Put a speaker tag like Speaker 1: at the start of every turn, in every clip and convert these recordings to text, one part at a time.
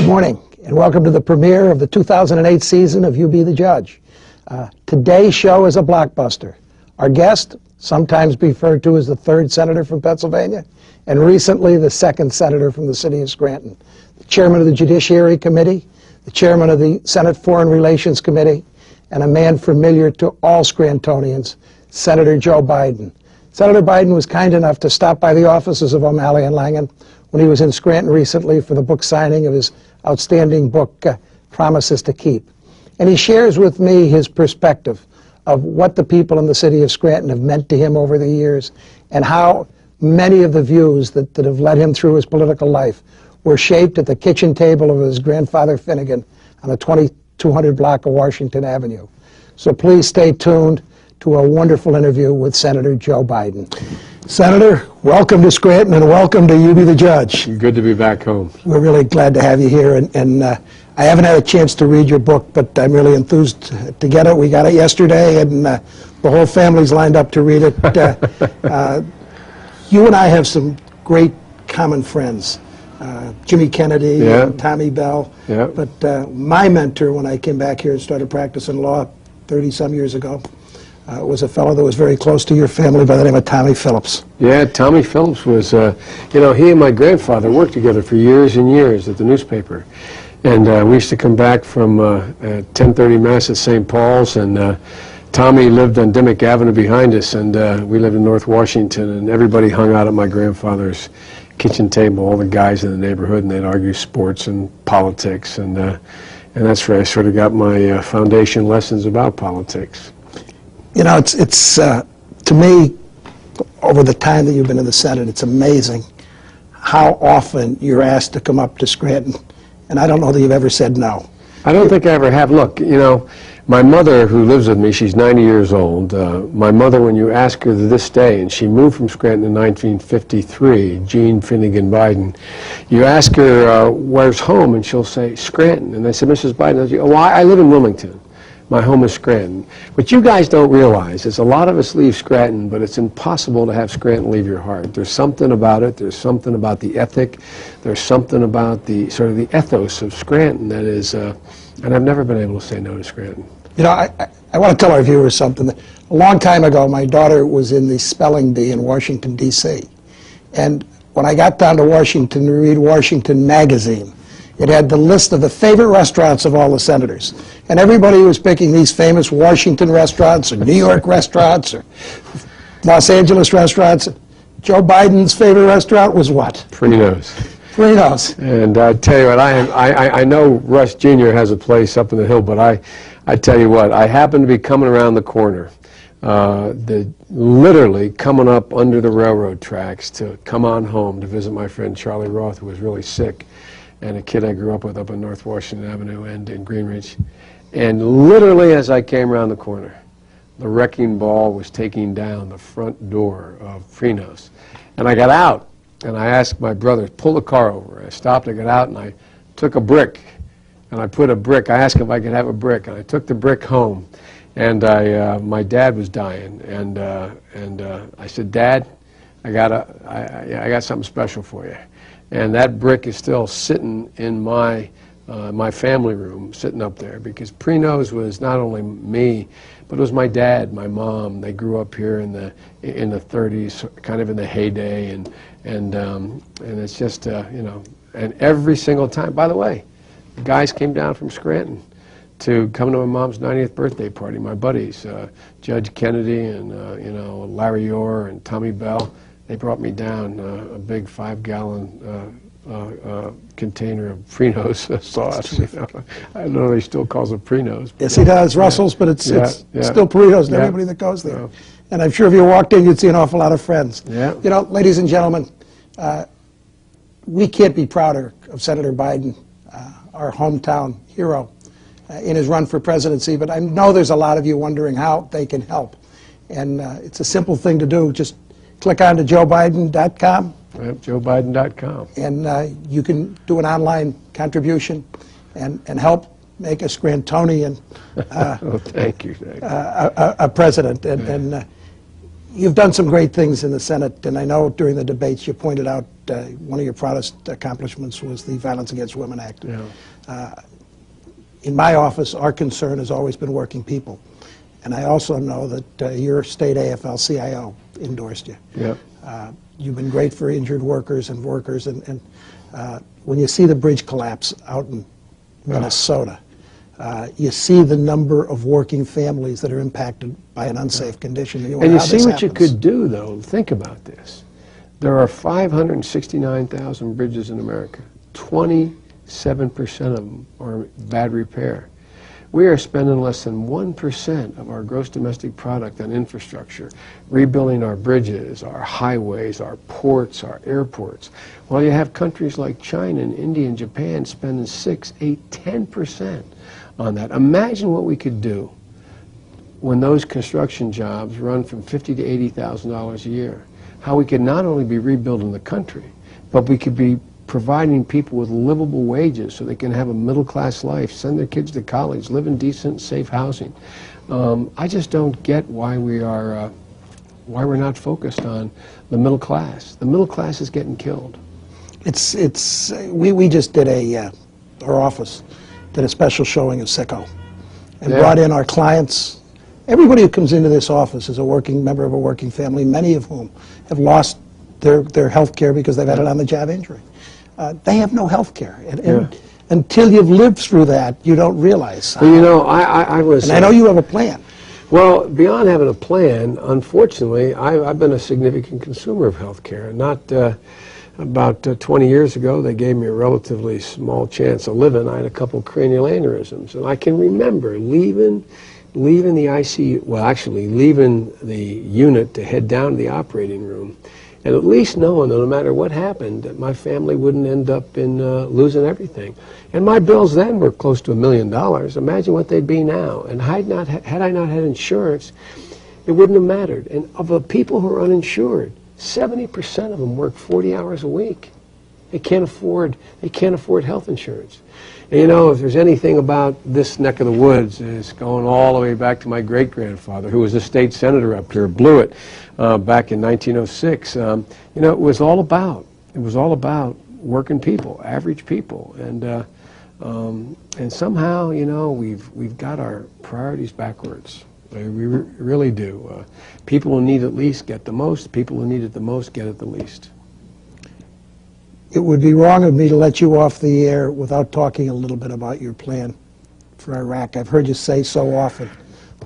Speaker 1: morning, and welcome to the premiere of the 2008 season of You Be the Judge. Today's show is a blockbuster. Our guest, sometimes referred to as the third senator from Pennsylvania, and recently the second senator from the city of Scranton, the chairman of the Judiciary Committee, the chairman of the Senate Foreign Relations Committee, and a man familiar to all Scrantonians, Senator Joe Biden. Senator Biden was kind enough to stop by the offices of O'Malley and Langan when he was in Scranton recently for the book signing of his outstanding book, Promises to Keep. And he shares with me his perspective of what the people in the city of Scranton have meant to him over the years, and how many of the views that have led him through his political life were shaped at the kitchen table of his grandfather Finnegan on the 2200 block of Washington Avenue. So please stay tuned to a wonderful interview with Senator Joe Biden. Senator, welcome to Scranton and welcome to You Be the Judge.
Speaker 2: Good to be back home.
Speaker 1: We're really glad to have you here, and I haven't had a chance to read your book, but I'm really enthused to get it. We got it yesterday, and the whole family's lined up to read it. You and I have some great common friends, Jimmy Kennedy, and Tommy Bell, but my mentor when I came back here and started practicing law 30-some years ago was a fellow that was very close to your family by the name of Tommy Phillips. Yeah, Tommy Phillips was, you know, he and my grandfather worked together for years and years at the newspaper. And we used to come back from 10:30 Mass at St. Paul's, and Tommy lived on Dimmock Avenue behind us, and we lived in North Washington, and everybody hung out at my grandfather's kitchen table, all the guys in the neighborhood, and they'd argue sports and politics, and that's where I sort of got my foundation lessons about politics. You know, it's to me, over the time that you've been in the Senate, it's amazing how often you're asked to come up to Scranton, and I don't know that you've ever said no. I don't think I ever have. Look, you know, my mother, who lives with me, she's 90 years old. My mother, when you ask her to this day, and she moved from Scranton in 1953, Jean Finnegan Biden, you ask her, where's home? And she'll say, Scranton. And I said, Mrs. Biden, well, I live in Wilmington. My home is Scranton. What you guys don't realize is a lot of us leave Scranton, but it's impossible to have Scranton leave your heart. There's something about it. There's something about the ethic. There's something about the sort of the ethos of Scranton that is, and I've never been able to say no to Scranton. You know, I want to tell our viewers something. A long time ago, my daughter was in the spelling bee in Washington, D.C. And when I got down to Washington to read Washington Magazine, it had the list of the favorite restaurants of all the senators. And everybody was picking these famous Washington restaurants, or New York restaurants, or Los Angeles restaurants. Joe Biden's favorite restaurant was what? Prino's. Prino's. And I tell you what, I know Russ Jr. has a place up in the hill, but I tell you what, I happened to be coming around the corner, literally coming up under the railroad tracks to come on home to visit my friend Charlie Roth, who was really sick, and a kid I grew up with up on North Washington Avenue and in Greenridge. And literally as I came around the corner, the wrecking ball was taking down the front door of Prino's. And I got out, and I asked my brother, pull the car over. I stopped, I got out, and I took a brick, and I put a brick. I asked him if I could have a brick, and I took the brick home. And my dad was dying, and I said, Dad, I got something special for you. And that brick is still sitting in my family room, sitting up there, because Prino's was not only me, but it was my dad, my mom. They grew up here in the 30s, kind of in the heyday, and it's just you know. And every single time, by the way, the guys came down from Scranton to come to my mom's 90th birthday party. My buddies, Judge Kennedy and you know, Larry Orr and Tommy Bell. They brought me down a big 5-gallon container of Prino's sauce. You know? I don't know if he still calls it Prino's. Yes, he does, Russell's, but it's still Prino's to everybody that goes there. And I'm sure if you walked in, you'd see an awful lot of friends. You know, ladies and gentlemen, we can't be prouder of Senator Biden, our hometown hero, in his run for presidency, but I know there's a lot of you wondering how they can help. And it's a simple thing to do. Just click on to joebiden.com. joebiden.com. And you can do an online contribution and help make a Scrantonian
Speaker 2: thank you.
Speaker 1: A president. And you've done some great things in the Senate, and I know during the debates you pointed out one of your proudest accomplishments was the Violence Against Women Act.
Speaker 2: Yeah.
Speaker 1: In my office, our concern has always been working people. And I also know that your state AFL-CIO endorsed you.
Speaker 2: Yeah.
Speaker 1: You've been great for injured workers and when you see the bridge collapse out in Minnesota, you see the number of working families that are impacted by an unsafe condition.
Speaker 2: And you see what you could do, though. Think about this. There are 569,000 bridges in America. 27% of them are in bad repair. We are spending less than 1% of our gross domestic product on infrastructure, rebuilding our bridges, our highways, our ports, our airports. While you have countries like China and India and Japan spending 6, 8, 10% on that. Imagine what we could do when those construction jobs run from $50,000 to $80,000 a year. How we could not only be rebuilding the country, but we could be providing people with livable wages so they can have a middle-class life, send their kids to college, live in decent, safe housing. I just don't get why we're not focused on the middle class. The middle class is getting killed.
Speaker 1: We just did our office did a special showing of Sicko and brought in our clients. Everybody who comes into this office is a working member of a working family, many of whom have lost their health care because they've had it on the job injury. They have no health care. And until you've lived through that, you don't realize.
Speaker 2: Well, you know, I was...
Speaker 1: And I know you have a plan.
Speaker 2: Well, beyond having a plan, unfortunately, I've been a significant consumer of health care. About 20 years ago, they gave me a relatively small chance of living. I had a couple cranial aneurysms. And I can remember leaving the ICU, well, actually leaving the unit to head down to the operating room, and at least knowing that no matter what happened, that my family wouldn't end up in losing everything. And my bills then were close to $1 million. Imagine what they'd be now. And had I not had insurance, it wouldn't have mattered. And of the people who are uninsured, 70% of them work 40 hours a week. They can't afford health insurance. And you know, if there's anything about this neck of the woods, it's going all the way back to my great-grandfather, who was a state senator up here, blew it back in 1906. You know, it was all about working people, average people, and somehow, you know, we've got our priorities backwards. We really do. People who need it least get the most. People who need it the most get it the least.
Speaker 1: It would be wrong of me to let you off the air without talking a little bit about your plan for Iraq. I've heard you say so often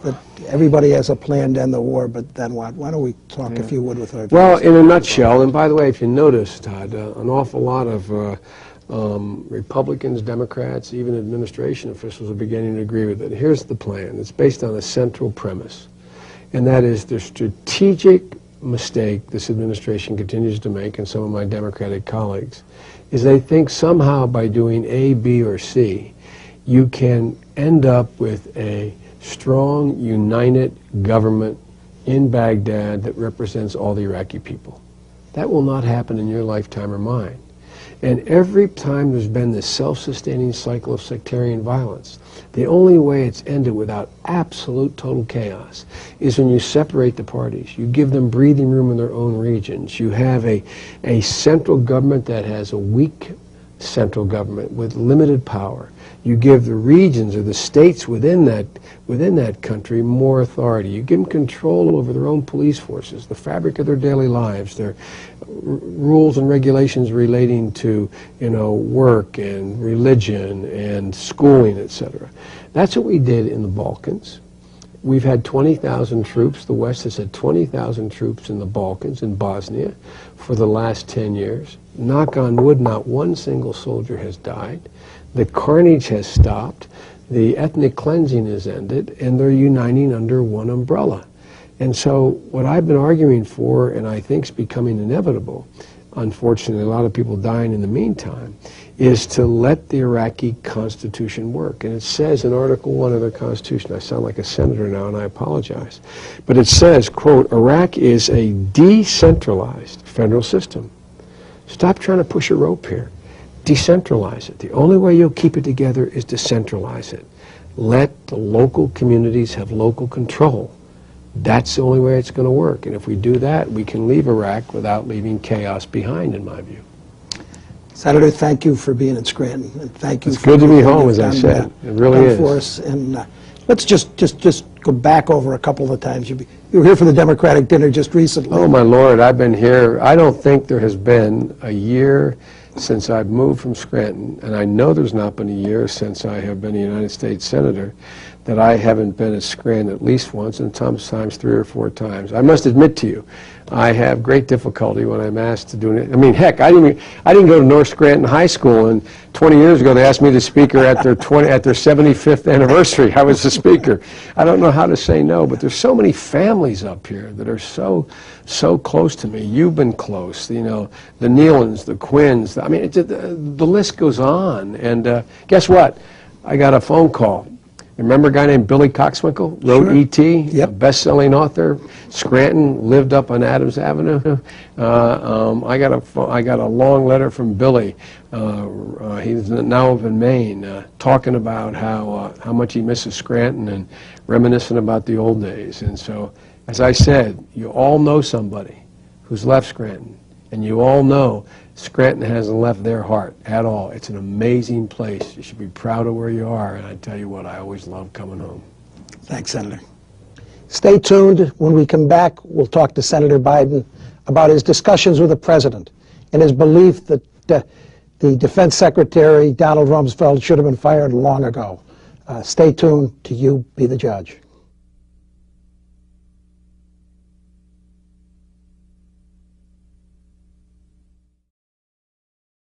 Speaker 1: that everybody has a plan to end the war, but then what? Why don't we talk, if you would, with our...
Speaker 2: Well, in a nutshell, and by the way, if you notice, Todd, an awful lot of Republicans, Democrats, even administration officials are beginning to agree with it. Here's the plan. It's based on a central premise, and that is the strategic mistake this administration continues to make, and some of my Democratic colleagues, is they think somehow by doing A, B, or C, you can end up with a strong, united government in Baghdad that represents all the Iraqi people. That will not happen in your lifetime or mine. And every time there's been this self-sustaining cycle of sectarian violence, the only way it's ended without absolute total chaos is when you separate the parties. You give them breathing room in their own regions. You have a central government that has a weak central government with limited power. You give the regions or the states within that country more authority. You give them control over their own police forces, the fabric of their daily lives, their rules and regulations relating to, you know, work and religion and schooling, etc. That's what we did in the Balkans. We've had 20,000 troops. The West has had 20,000 troops in the Balkans, in Bosnia, for the last 10 years. Knock on wood, not one single soldier has died. The carnage has stopped. The ethnic cleansing has ended, and they're uniting under one umbrella. And so what I've been arguing for, and I think is becoming inevitable, unfortunately a lot of people dying in the meantime, is to let the Iraqi Constitution work. And it says in Article 1 of their Constitution, I sound like a senator now and I apologize, but it says, quote, Iraq is a decentralized federal system. Stop trying to push a rope here. Decentralize it. The only way you'll keep it together is to centralize it. Let the local communities have local control. That's the only way it's going to work. And if we do that, we can leave Iraq without leaving chaos behind, in my view.
Speaker 1: Senator, thank you for being in Scranton, and thank you.
Speaker 2: It's good to be home, as I said. It really is.
Speaker 1: For us. And let's just go back over a couple of times. You were here for the Democratic dinner just recently.
Speaker 2: Oh, my Lord, I've been here. I don't think there has been a year since I've moved from Scranton, and I know there's not been a year since I have been a United States Senator, that I haven't been at Scranton at least once, and sometimes 3 or 4 times. I must admit to you, I have great difficulty when I'm asked to do it. I mean, heck, I didn't go to North Scranton High School, and 20 years ago they asked me to speaker at their 75th anniversary. I was the speaker. I don't know how to say no, but there's so many families up here that are so close to me. You've been close, you know, the Nealons, the Quinns. I mean, the list goes on. And guess what? I got a phone call. Remember a guy named Billy Coxwinkle? Wrote
Speaker 1: Sure.
Speaker 2: E.T.,
Speaker 1: Yep.
Speaker 2: a best-selling author. Scranton, lived up on Adams Avenue. I got a long letter from Billy. He's now up in Maine, talking about how much he misses Scranton and reminiscing about the old days. And so, as I said, you all know somebody who's left Scranton, and you all know Scranton hasn't left their heart at all. It's an amazing place. You should be proud of where you are, and I tell you what, I always love coming home.
Speaker 1: Thanks, Senator. Stay tuned. When we come back, we'll talk to Senator Biden about his discussions with the president and his belief that the Defense Secretary, Donald Rumsfeld, should have been fired long ago. Stay tuned to You Be the Judge.